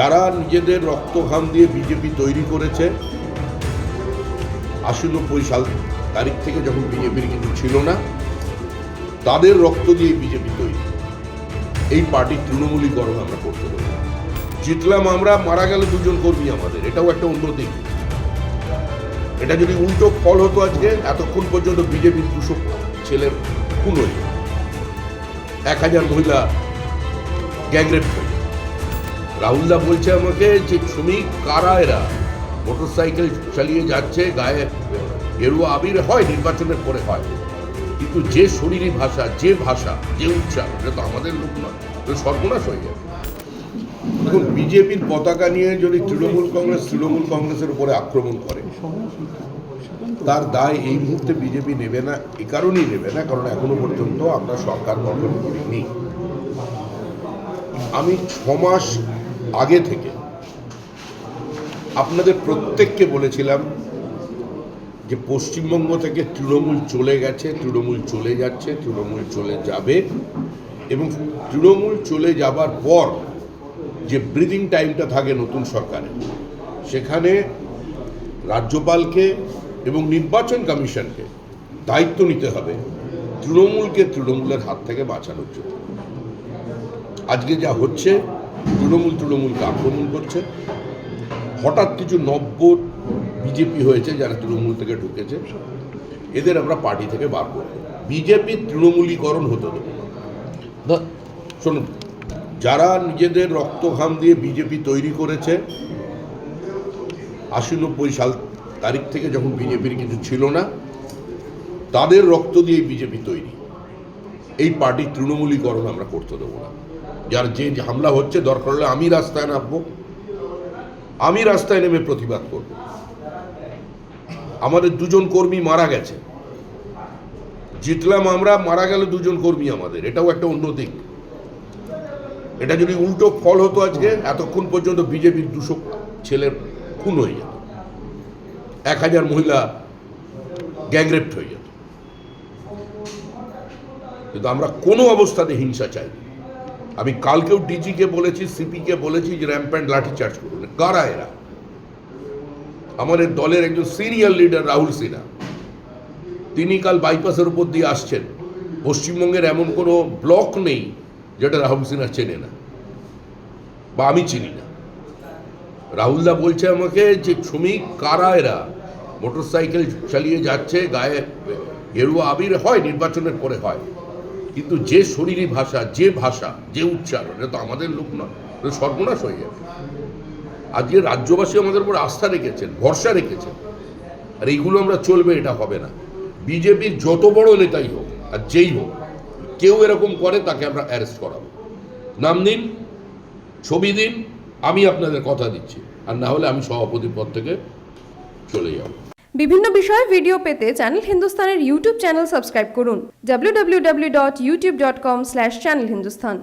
যারা নিজেদের রক্ত ঘাম দিয়ে বিজেপি তৈরি করেছে ৮০-৯০ সাল তারিখ থেকে যখন বিজেপির কিছু ছিল না, তাদের রক্ত দিয়ে বিজেপি তৈরি। এই পার্টির তৃণমূলীকরণ আমরা করতে দেবো। জিতলাম আমরা, মারা গেল দুজন কর্মী আমাদের, এটাও একটা অন্য দিক। এটা যদি উল্টো ফল হতো আজকে, এতক্ষণ পর্যন্ত বিজেপির ২০০ ছেলের খুন হয়ে ১,০০০ মহিলা গ্যাংরেপ হয়ে। রাহুলদা বলছে আমাকে যে শ্রমিক কারা এরা, মোটর সাইকেল চালিয়ে যাচ্ছে, গায়ে গেরুয়া আবির হয়, নির্বাচনের পরে হয়, কিন্তু যে শরীরী ভাষা, যে উচ্চারণ, এটা তো আমাদের লোক নয়, সর্বনাশ হয়ে যাবে। এখন বিজেপির পতাকা নিয়ে যদি তৃণমূল কংগ্রেসের উপরে আক্রমণ করে, তার দায় এই মুহূর্তে বিজেপি নেবে না। এ কারণেই নেবে না কারণ এখনো পর্যন্ত আমরা সরকার গঠন করিনি। আমি ৬ মাস আগে থেকে আপনাদের প্রত্যেককে বলেছিলাম যে পশ্চিমবঙ্গ থেকে তৃণমূল চলে গেছে, তৃণমূল চলে যাচ্ছে, তৃণমূল চলে যাবে, এবং তৃণমূল চলে যাবার পর যে ব্রিদিং টাইমটা থাকে নতুন সরকারে, সেখানে রাজ্যপালকে এবং নির্বাচন কমিশনকে দায়িত্ব নিতে হবে তৃণমূলকে তৃণমূলের হাত থেকে বাঁচানোর জন্য। আজকে যা হচ্ছে, তৃণমূলকে আক্রমণ করছে। হঠাৎ কিছু নব্য বিজেপি হয়েছে যারা তৃণমূল থেকে ঢুকেছে, এদের আমরা পার্টি থেকে বার করব। বিজেপির তৃণমূলীকরণ হতে দেবো না। শুনুন, যারা নিজেদের রক্ত ঘাম দিয়ে বিজেপি তৈরি করেছে ৮০-৯০ সাল তারিখ থেকে যখন বিজেপির কিছু ছিল না, তাদের রক্ত দিয়ে বিজেপি তৈরি। এই পার্টির তৃণমূলীকরণ আমরা করতে দেবো না। যার যে হামলা হচ্ছে, দরকার হলে আমি রাস্তায় নামবো, আমি রাস্তায় নেমে প্রতিবাদ করব। আমাদের দুজন কর্মী মারা গেছে, জিতলাম আমরা, মারা গেল দুজন কর্মী আমাদের, এটাও একটা অন্য দিক। এটা যদি উল্টো ফল হতো আজকে, এতক্ষণ পর্যন্ত বিজেপির ২০০ ছেলের খুন হয়ে যেত, ১,০০০ মহিলা গ্যাংরেপ হয়ে যেত। কিন্তু আমরা কোনো অবস্থাতে হিংসা চাই। আমি কালকেও ডিজিকে বলেছি, সিপিকে বলেছি যে র্যাম্প্যান্ট লাঠিচার্জ করুন। কারা এরা? আমাদের দলের একজন সিনিয়র লিডার রাহুল সিনহা, তিনি কাল বাইপাসের উপর দিয়ে আসছেন। পশ্চিমবঙ্গের এমন কোনো ব্লক নেই যেটা রাহুল সিনহা চেনে না বা আমি চিনি না। রাহুলদা বলছে আমাকে যে শ্রমিক কারা এরা, মোটর সাইকেল চালিয়ে যাচ্ছে, গায়ে গেরুয়া আবির হয়, নির্বাচনের পরে হয়, কিন্তু যে শরীরী ভাষা, যে উচ্চারণ, এটা তো আমাদের লোক নয়, সর্বনাশ হয়ে যাবে। আজকে রাজ্যবাসী আমাদের উপর আস্থা রেখেছেন, ভরসা রেখেছেন, আর এইগুলো আমরা চলবে, এটা হবে না। বিজেপির যত বড় নেতাই হোক আর যেই হোক, কেউ এরকম করে তাকে আমরা অ্যারেস্ট করাবো। নাম দিন, ছবি দিন, আমি আপনাদের কথা দিচ্ছি, আর না হলে আমি সভাপতির পদ থেকে চলে যাব। বিভিন্ন বিষয়ে ভিডিও পেতে চ্যানেল হিন্দুস্তানের ইউটিউব চ্যানেল সাবস্ক্রাইব করুন www.youtube.com/channelhindustan।